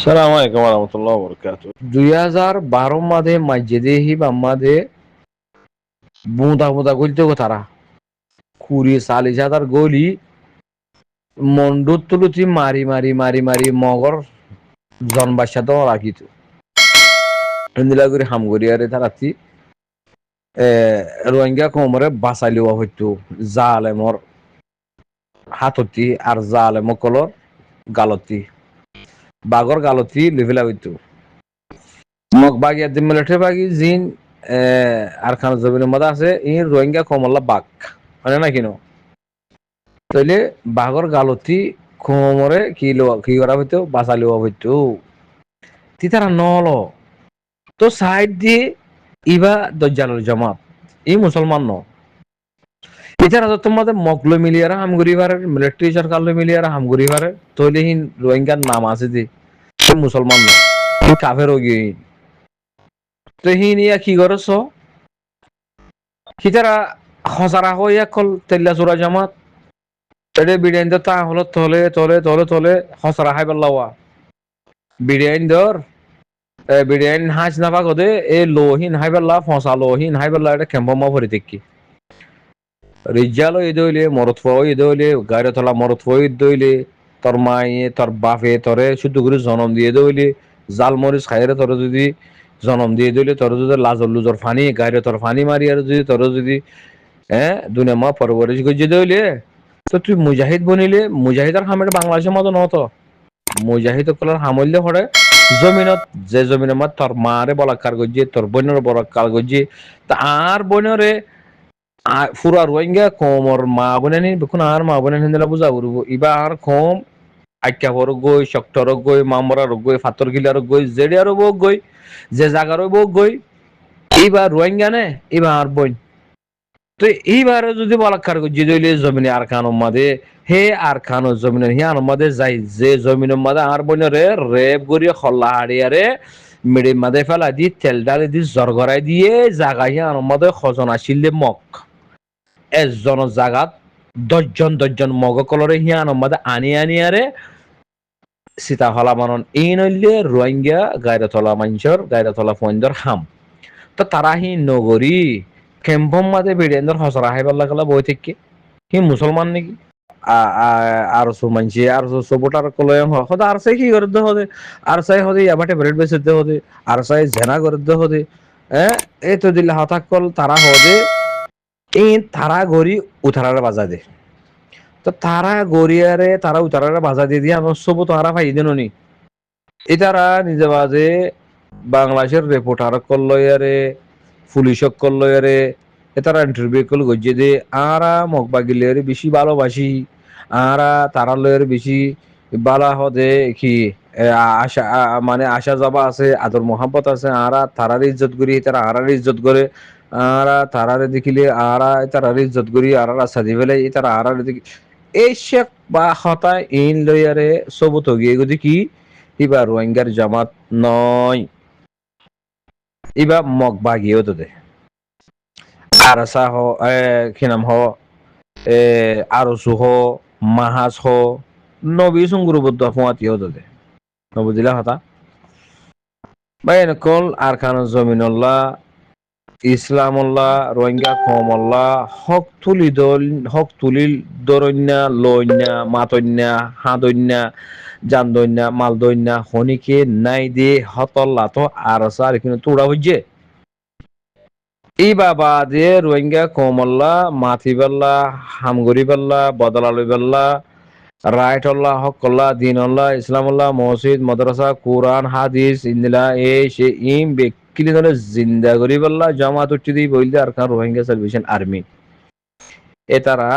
সালাম আলাইকুম রহমতুল্লাহ বরকাত। 2012 মাদে মাইজেদে হি বাম্মাদে বুঁদা বুঁদা গলিতে গো তারা 20-40 হাজার গলি মন্ডুত তুলুতি মারি মারি মারি মারি মগর জনবাসা তো রাখিত ইন্দিলা করে হামগরিয়ারে তারাতি রোহিঙ্গা কোমরে বাসালিওয়া হইতো জালেমর হাততি আর জালেম কলর গালতি বাগর গালতি লিভিলা হইতো মগ বাগিয়া দিমলেটে বাগি জিন আর খান জমিনের মধ্যে আছে ইন রোহিঙ্গা কমল্লা বাঘ মানে না কিনো তাইলে বাঘর গালতি কোমরে কি করা হইতো বাসালিওয়া হইতো তিতারা নল তো সাইড দিয়ে ইবা দজ্জালের জামাত এই মুসলমান ন এছাড়া তো তোমাদের মকলো মিলিয়ারা হামগুড়িবারে মিলিটারি সরকার মিলিয়ারা হামগুড়িবারে তৈলেহীন রোহিঙ্গার নাম আছে যে মুসলমান ন কাফের গিয়ে তো হিন ইয়া কি করছ সিতারা হজারা হইয়া কল তেল্লা চোরা জামাত এটা বিরিয়ানি তা হলো তলে তলে তলে তলে হসরা হাই পেলাওয়া বিরিয়ানি দর বিরিয়ানি হাঁস না পাক দে এ লোহিন হাই পেলা ফসা লোহিন হাই পেলা এটা খেম্পমা ভরি দেখি রিজালো ইদইলে মরত ফুয়া ইদইলে গাড়ি তোলা মরত ফুয়া ইদইলে তোর মায়ে তোর বাপে তোরে শুদ্ধ করে জন্ম দিয়ে দইলে জাল মরিচ খাইরে তোর যদি জন্ম দিয়ে দিলে তোর যদি লাজর লুজর ফানি গাড়ি তোর ফানি মারি আর যদি তোর যদি দুনিয়া মা পরবরিশ গজি দইলে তো তুই মুজাহিদ বনিলে মুজাহিদার হামের বাংলাদেশের মতো নত মুজাহিদ কলার হামল্য হরে জমিনত যে জমিনের মা তোর মারে বলাকার গজি তোর বোনের বলাকার গজি তা আর বোনরে ফুরা রোহিঙ্গা কমর মা বোনে নি বেকুন আর মা বোনে হিন্দলা বুঝা করব ইবা আর কম আক্কা বড় গই শক্তর গই মামরা গই ফাতর গিলার গই জেডিয়ার গই যে জাগার গই এইবার রোহিঙ্গা নে এবার আর বই তো এইবারে যদি বলাকার গজি দইলে জমিনে আর খান মাদে হে আর খান জমিনে হিয়ান মাদে যাই যে জমিনের মাদে আর বইনরে রেপ গড়িয়ে খল্লা হাড়িয়ারে মেডে মাদে ফেলা দি তেল ডালে দি জরগরাই দিয়ে জাগা হিয়ান মাদে খজন আসিলে মক এজন জাগাত দশজন মগ কলরে হিয়ান মাদে আনি আনি আরে সীতা হলা মানন এই নইলে রোহিঙ্গা গায়রতলা মাঞ্চর গায়রতলা ফন্দর হাম তো তারা হি নগরী কেম্পম মাদে বেড়েন্দর হসরা হাইবার লাগলা বই থেকে হি মুসলমান নাকি আর সো মানছি আর সো ভোটার কলয় হদা আর সাই কি করে দে হদে আর সাই হদে ইয়াবাটে ব্রেড বেসে দে হদে আর সাই জেনা করে দে হদে এই তো দিলে হঠাৎ কল তারা হদে এই তারা গড়ি উঠারারে বাজা দে তো তারা গড়িয়ারে তারা উঠারারে বাজা দিয়ে দিয়ে আমার সব তারা ফাই দেন নি এটারা নিজে বাজে বাংলাদেশের রিপোর্টার কল্লয়ারে পুলিশ কল্লয়ারে এটারা ইন্টারভিউ কল গজ্জে দে আরা মগবাগিলের বেশি ভালোবাসি আরা তারা লয়ের বেশি বালা হদে কি আশা মানে আশা যাবা আছে আদর মোহাম্মত আছে আরা তারার ইজ্জত করি তারা আরার ইজ্জত করে আরা তারারে দেখিলে আরা তারার ইজ্জত করি আরা রাস্তা দি ফেলে তারা আরার দেখি এই শেখ বা হতায় ইন লয়ারে সবুত গিয়ে গদি কি ইবা রোহিঙ্গার জামাত নয় ইবা মগ বাগিয়েও তো দে আরসা হ খিনাম হ আরসু হ মাহাজ হ নবী সুঙ্গুরবদ্ধ ফুয়াতিও তো দে নবুদিলা হতা বাইন কল আর খান জমিনুল্লাহ ইসলামুল্লাহ রোহিঙ্গা কমল্লাহ হক তুলিল দরন্যা লইন্যা মাতন্যা হাদন্যা জানদন্যা মালদন্যা হনিকে নাই দে হতল্লা তো আরসা আর কিন্তু তোড়া হইছে এই বাবা দিয়ে রোহিঙ্গা কমল্লা মাথিবাল্লা হামগরিবাল্লা বদলালইবাল্লা রায়টল্লাহ হকল্লা দিনল্লাহ ইসলামুল্লাহ মসজিদ মাদ্রাসা কোরআন হাদিস ইন্দিলা এই সে ইম বেকিলি ধরে জিন্দা গরিবাল্লা জামাত উঠি দি বইলে আর কারণ রোহিঙ্গা সালভেশন আর্মি এ তারা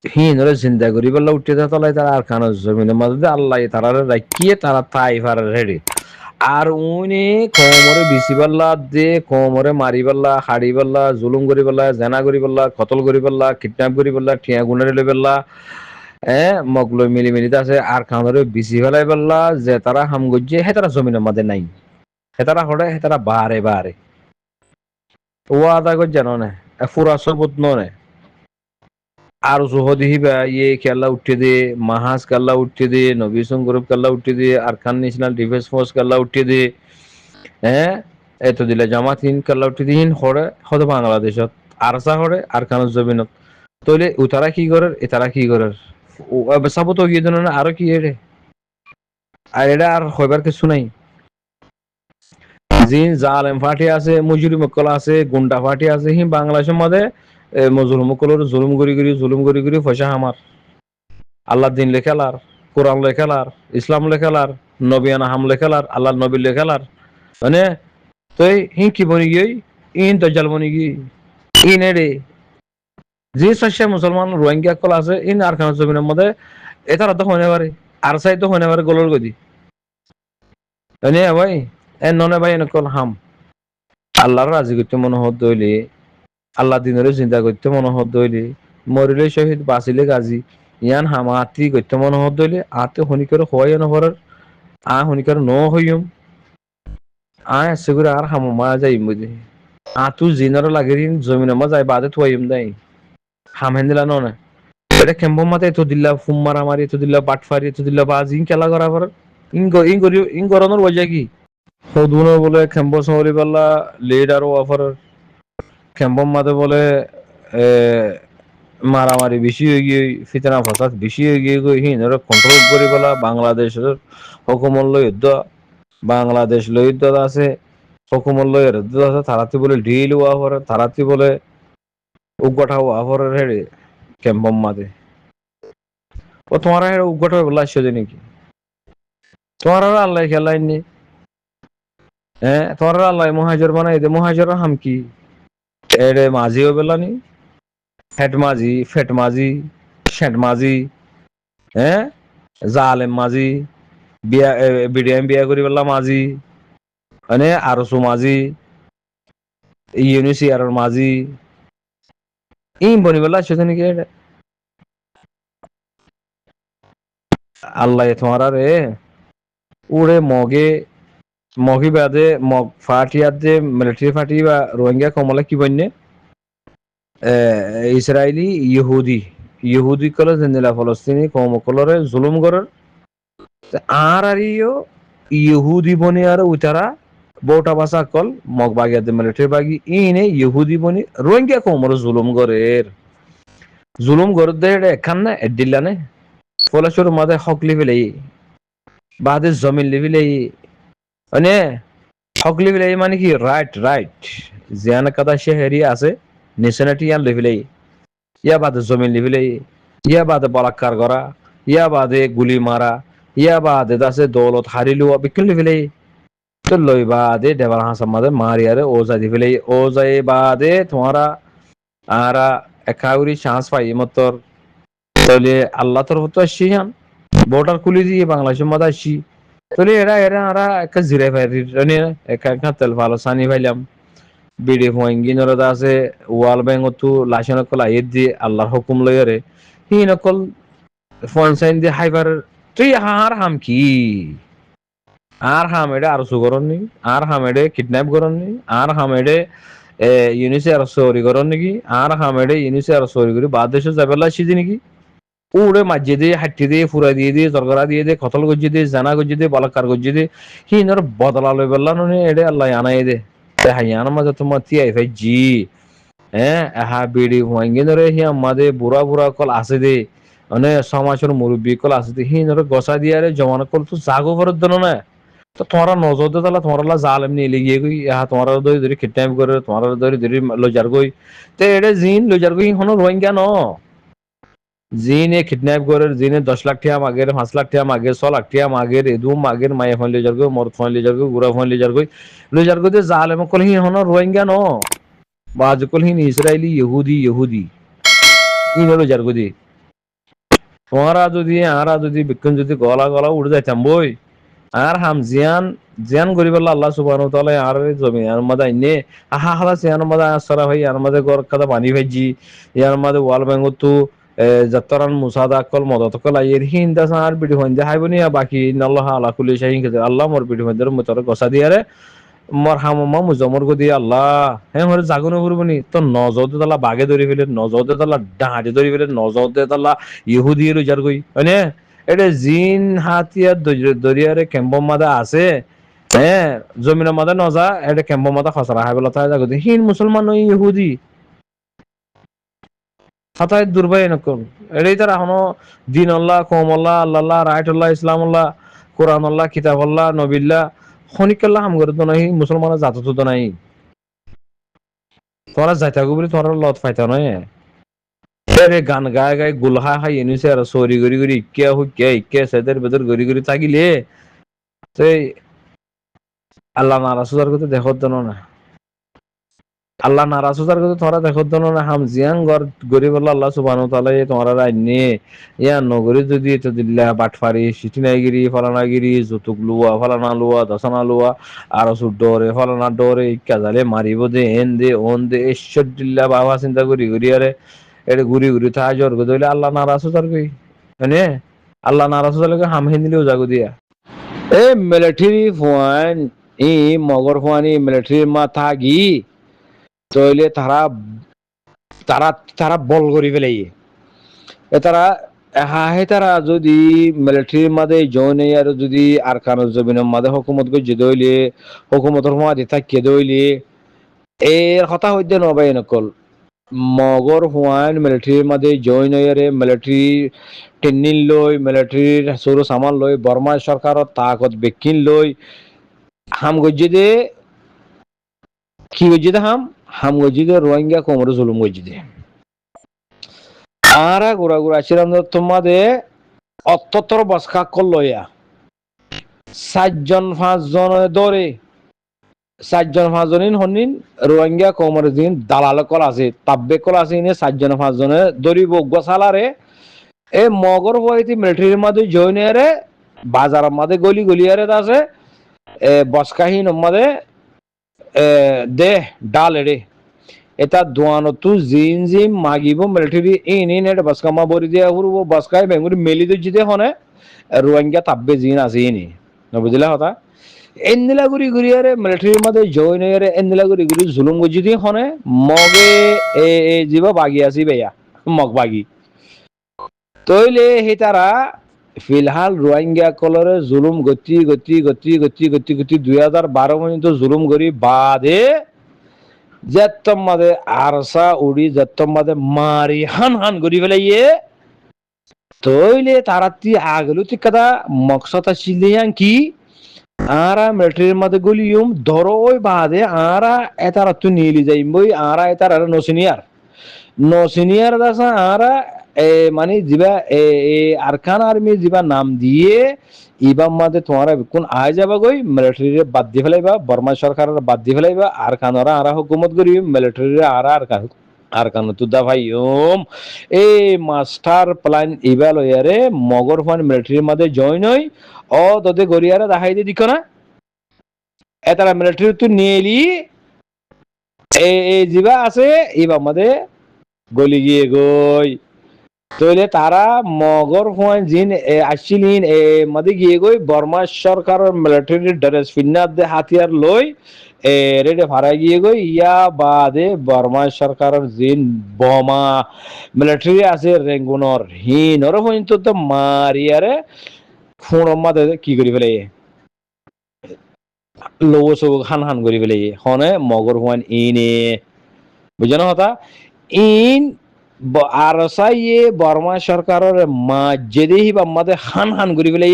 হিন ধরে জিন্দা গরিবাল্লা উঠে তলাই তারা আর কারণ জমিনের মধ্যে আল্লাহ তারা রাখিয়ে তারা তাই ফার রেডি আর উনি কোমরে বিসিবাল্লা দে কোমরে মারিবাল্লা হাড়িবাল্লা জুলুম করিবাল্লা জেনা করিবাল্লা কতল করিবাল্লা কিডন্যাপ করিবাল্লা ঠিয়া গুনারে লইবাল্লা মগলো মিলি মিলিতে আছে আর খানরে বিসি ফেলাই পাল্লা যে তারা হাম গজ্জে হে তারা জমিনের মধ্যে নাই হে তারা হড়ে হে তারা বারে বারে ও আদা গজ্জা ননে ফুরা সবুত ননে আর জোহদি হিবা ইয়ে কেল্লা উঠে দিয়ে মাহাজ কেল্লা উঠে দিয়ে নবিসুম গ্রুপ কেল্লা উঠে দিয়ে আরকান ন্যাশনাল ডিফেন্স ফোর্স কেল্লা উঠে দিয়ে হ্যাঁ এত দিলে জামাত হিন কেল্লা উঠে দিয়ে হরে হয়তো বাংলাদেশত আরসা হরে আরকানের জমিনত তইলে উতারা কি করে এতারা কি করে সাবত গিয়ে দিন আরো কি এরে আর এটা আর হইবার কিছু নাই জিন জালেম ফাটি আছে মজুরি মক্কল আছে গুন্ডা ফাটি আছে হি বাংলাদেশের মধ্যে মজলুম মক্কলের জুলুম করি পয়সা আমার আল্লাহ দিন লেখালার কোরআন লেখালার ইসলাম লেখালার নবিয়ানা হাম লেখালার আল্লাহ নবী লেখালার মানে তুই হি কি বনি গিয়ে ইন দজ্জাল বনি গিয়ে ইন এরে যে শস্য মুসলমান রোহিঙ্গা কল আছে ইন আরকান জমিনের মধ্যে এটার তো হনে পারে আর সাই তো হনে পারে গোলর গদি মানে ভাই এ ননে ভাই এনেকল হাম আল্লাহর রাজি করতে মনে হত দইলে আল্লাহ দিনের চিন্তা করতে মনে হত দইলে মরিলে শহীদ বাঁচিলে গাজী ইয়ান হামা আত্রি করতে মনে হত দইলে আতে হনিকর হওয়াই নভরের হনিকর ন হইম এসে করে আর হামো মা যাই বুঝে তু জিনার লাগে জমিনের মা যাই বাদে থুয়াইম দেয় হামেন দিলা ননে এটা কেম্প মাতে এত দিল্লা ফুম মারামারি এত দিল্লা বাটফারি এত দিল্লা বাজ ইন খেলা করা পর ইন গরনের ওজা কি সদুনো বলে কেম্প সহরি পাল্লা লিডার ওয়াফার কেম্প মাতে বলে মারামারি বেশি হয়ে গিয়ে ফিতনা ফাসাদ বেশি হয়ে গিয়ে হিনর কন্ট্রোল করে পেলা বাংলাদেশের হুকুমল যুদ্ধ বাংলাদেশ যুদ্ধ আছে হুকুমল যুদ্ধ আছে তারাতি বলে ঢিল ওয়াফার তারাতি বলে উগঠা ওয়াফারের হেড়ে কেম্পম মাতে ও তোমার উগঠা বলা আসছে নাকি তোমার আল্লাহ খেলাই নি হ্যাঁ তোমার আল্লাহ মহাজর বানাই দে মহাজর হাম কি এরে মাঝিও বেলানি হেট মাঝি ফেট মাঝি শেট মাঝি হ্যাঁ জালেম মাঝি বিয়া বিডিএম বিয়া করি পেলা মাঝি মানে আরসু মাঝি ইউনিসি আর মাঝি ইম বনি পেলা আসছে নাকি আল্লাহ তোমার রে উড়ে মগি বাদে মগ ফাটিয়াতে মিলিটারি ফাটি বা রোহিঙ্গা কমলা কি বন্যে ইসরায়েলি ইহুদি কলে জেনেলা ফলস্তিনি কম কলরে জুলুম করার আর ইহুদি বনি আর উতারা বউটা বাসা কল মগ বাগিয়াতে মিলিটারি বাগি ইনে ইহুদি বনি রোহিঙ্গা কমর জুলুম গর দে এখান না এডিল্লানে ফলাশোর মাঝে হক লিবিলাই বাদে জমিন লিবিলাই মানে হক লিবিলাই মানে কি রাইট জিয়ান কাদা শেহরি আছে নিশানাটি ইয়ান লিবিলাই ইয়া বাদে জমিন লিবিলাই ইয়া বাদে বলাৎকার করা ইয়া বাদে গুলি মারা ইয়া বাদে দাসে দৌলত হারিলু বিক্রি লিবিলাই তো লই বাদে দেবার হাসার মাঝে মারিয়ারে ওজা দিবিলাই ওজাই বাদে তোমারা আরা একাউরি চান্স পাই মতর তাহলে আল্লাহ তরফ তো আসছি হান বর্ডার খুলে দিয়ে বাংলাদেশের মধ্যে আসছি তাহলে এরা একটা জিরে ফাইরি একটা তেল ভালো সানি ভাইলাম বিডি ফোয়াঙ্গিনর আছে ওয়াল ব্যাংকতো লাইসেন্স কল আইত দিয়ে আল্লাহর হুকুম লয়রে হি নকল ফোন সাইন দিয়ে হাইবার তুই আর হাম কি আর হাম এডে আর সুগরন নি আর হাম এডে কিডন্যাপ করন নি আর হাম এডে ইউনিসে আর সরি করন নাকি আর হাম এডে ইউনিসে আর সরি করি বাদ দেশে যাবেলা আসছি নাকি উড়ে মাঝে দিয়ে হাঁটি দিয়ে ফুরা দিয়ে তরকারা দিয়ে কতল গজ্জি দিয়ে জানা গজ্জি দিয়ে বলাকার গজ্জি দিয়ে হি নর বদলা লই বেলা নে এডে আল্লাহ আনাই দে হাইয়ান মাঝে তোমার তিয়াই ভাই জি হ্যাঁ হা বিড়ি ভাঙ্গি নরে হি আমাদের বুড়া কল আছে দে মানে সমাজের মুরব্বী কল আছে দে হি নরে গসা দিয়ে জমান কল তো জাগো ফেরত দিল না তো তোমরা নজর দে তাহলে তোমরা জালেম নিয়ে লিগিয়ে গই তোমরা ধরে কিডন্যাপ করে তোমরা ধরে লজার গই তো এডে জিন লজার গই হনো রোহিঙ্গা ন জিনে কিডন্যাপ করে জিনে 10 লাখ টাকা মাগের 5 লাখ টাকা মাগের 6 লাখ টাকা মাগের এদুম মাগের মায়ে ফোন লজার গই মর ফোন লজার গই গুড়া ফোন লজার গই জালেম কল হি হনো রোহিঙ্গা ন বাজ কল হি ইসরায়েলি ইহুদি ইন লজার গই তোমরা যদি বিক্ষণ যদি গলা উড়ে যাইতাম বই আর হাম জিয়ান গরিবাল্লাহ আল্লাহ সুবহানাহু ওয়া তাআলা আর জমি আর মাদা ইনে হালা জিয়ান মাদা আসরা ভাই আর মাদা গর কাদা পানি ভাইজি ইয়ার মাদা ওয়াল ব্যাংকতো যাত্রান মুসাদা কল মদত কল আইর হিন্দা আর বিডি হইন্দা হাইবনি বাকি আল্লাহ আলা কুল্লি শাইইন কাদির আল্লাহ মোর বিডি হইন্দা মতর গসা দিয়ারে মর হামমা মুজমর গদি আল্লাহ হ্যাঁ হরে জাগুনে ফুরবনি তো নজদে তালা বাগে ধরি ফেলে নজদে তালা ডাহাতে ধরি ফেলে নজদে তালা ইহুদি রুজার গই হয়নে এটা জিন হাতিয়ার দরিয়ারে কেম্বম মাদা আছে হ্যাঁ জমিনের মাদা নজা এটা কেম্বম মাদা খসরা হাই বলা তাই জাগতি হিন মুসলমান নই ইহুদি হাতায় দুর্বাই নকল এটাই তারা এখনো দিন আল্লাহ কম আল্লাহ আল্লাহ রায়তুল্লাহ ইসলামুল্লাহ কোরআন আল্লাহ কিতাব আল্লাহ নবিল্লাহ খনিকাল্লাহ হাম করে তো নাই মুসলমানের জাত তো নাই তোমরা যাইতা বলে তোমরা লত পাইতা নয় এরে গান গায় গায় গুলহা হাই এনেছে আর সরি গরি গরি ইক্কা হুক্কা ইক্কা সেদের বেদর গরি গরি থাকিলে সেই আল্লাহ নারাজ হওয়ার কথা দেখো না আল্লাহ নারাজ হওয়ার কথা তোমরা দেখো না হাম জিয়াং গরিব আল্লাহ সুবহানাহু ওয়া তাআলা তোমরা রাইনে ইয়া নগরী যদি তো দিল্লা বাটফারি সিটিনাইগিরি ফলানাগিরি যতুক লুয়া ফলানা লুয়া দশনা লুয়া আর ডরে ফলানা ডরে ইক্কা জালে মারিব দে এন দে ওন দে ঈশ্বর দিল্লা বাবা চিন্তা করি করি আরে এটা ঘুরি ঘুরি থা জ্বর গদইলে আল্লাহ নারাজ হওয়ার কই মানে আল্লাহ নারাজ হওয়ার হাম হিন্দিলেও জাগো দিয়া এ মিলিটারি পয়েন্ট ই মগর ফুয়ানি মিলিটারি মা থাকি তইলে তারা তারা তারা বল করি ফেলাই তারা হাহে তারা যদি মিলিটারির মাঝে জয়েন আর যদি আরকানুল জমিনের মাঝে হুকুমত গো দইলে হুকুমতের মাঝে থাকিয়ে দইলে এর কথা হইতে নবাই নকল মগর হুয়ান মিলিটারির মাঝে জয়েন হইয়ারে মিলিটারি ট্রেনিং লই মিলিটারির সরু সামান লই বর্মা সরকারত তাকত বেকিন লই হাম গজ্জি দে কি গজ্জি দে হাম গজ্জি দে রোহিঙ্গা কোমরে জুলুম গজ্জি দে আরা গোড়া গোড়া ছিলাম তোমাদের অত্যতর বসকা করলইয়া 4-5 ধরে 4-5 হনিন রোহিঙ্গা কোমরে দিন দালাল কল আছে তাব্বে কল আছে ইনে 4-5 দরিব গোসালারে এ মগর বইতি মিলিটারির মাঝে জয়েনারে বাজারের মাঝে গলি গলিয়ারে আছে এ বসকাহীন মাঝে দে ডাল এড়ে এটা দোয়ানো তু জিন জিম মাগিব মিলিটারি ইন এটা বসকামা বরি দিয়া হুরবো বসকায় বেঙ্গুরি মেলি দে জিতে হনে রোহিঙ্গা তাব্বে জিন আছে ইনি বুঝলা কথা এন্দিলা গুরি গুরি আরে মিলিটারির মধ্যে জয়েন হয়ে এন্দিলা গুরি গুরি জুলুম গুজি দিয়ে হনে মগে এ জীব বাগি আছি বেয়া মগ বাগি তইলে হে তারা ফিলহাল রোহিঙ্গা কলরে জুলুম গতি গতি গতি গতি গতি গতি 2012 পর্যন্ত জুলুম করি বাদে যেতম মাদে আরসা উড়ি যেতম মাদে মারি হান হান করি ফেলাইয়ে তইলে তারা তি আগলু তি কথা মকসদ আসিলিয়ান কি আরা মিলিটারির মধ্যে গলিয়ম ধরো ওই বাদে আরা এতারা তু নিলি যাইবই আরা এতারা নসিনিয়ার দাসা আরা মানে জিবা আরকান আর্মি জিবা নাম দিয়ে ইবাম মাদে তোমারা কোন আয় যাবা গই মিলিটারিরে বাদ দি ফেলাইবা বর্মা সরকারের বাদ দি ফেলাইবা আরকানরা আরা হুকুমত করি মিলিটারিরে আরা আরকান তুদা ভাইয়ম এই মাস্টার প্ল্যান ইবা লয়ারে মগর ফান মিলিটারির মধ্যে জয়েন হই ও তোদের গরিয়ারা দেখাই দিয়ে দিক না এতারা মিলিটারি তুই নিয়ে এলি জিবা আছে ইবা আমাদের গলি গিয়ে গই তইলে তারা মগর ফুয়ান জিন আসছিলেন মাদে গিয়ে গই বর্মা সরকারের মিলিটারি ড্রেস ফিন্নার দে হাতিয়ার লই রেডে ভাড়াই গিয়ে গই ইয়া বাদে বর্মা সরকারের জিন বোমা মিলিটারি আছে রেঙ্গুনর হিনর পর্যন্ত তো মারিয়ারে ফোন মাদে কি করি ফেলে লোগো সবুক হান হান করি ফেলে হনে মগর হুয়ান ইনে বুঝে না হতা ইন আর সাইয়ে বর্মা সরকারের মাঝে বা মাদে হান হান করি ফেলে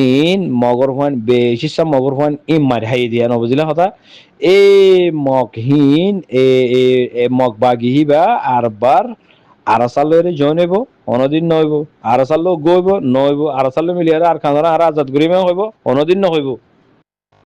ইন মগর হুয়ান বেশি সব মগর হুয়ান ইন মারি হাই দিয়া না বুঝলে হতা এ মগহীন মগ বাগি বা আরবার আরাসালের জয়েন হইব অনদিন নহইব আরাসাল গইব নহইব আরাসাল মিলিয়ারে আর খানারা আর আজাদ গরিমে হইব অনদিন নহইব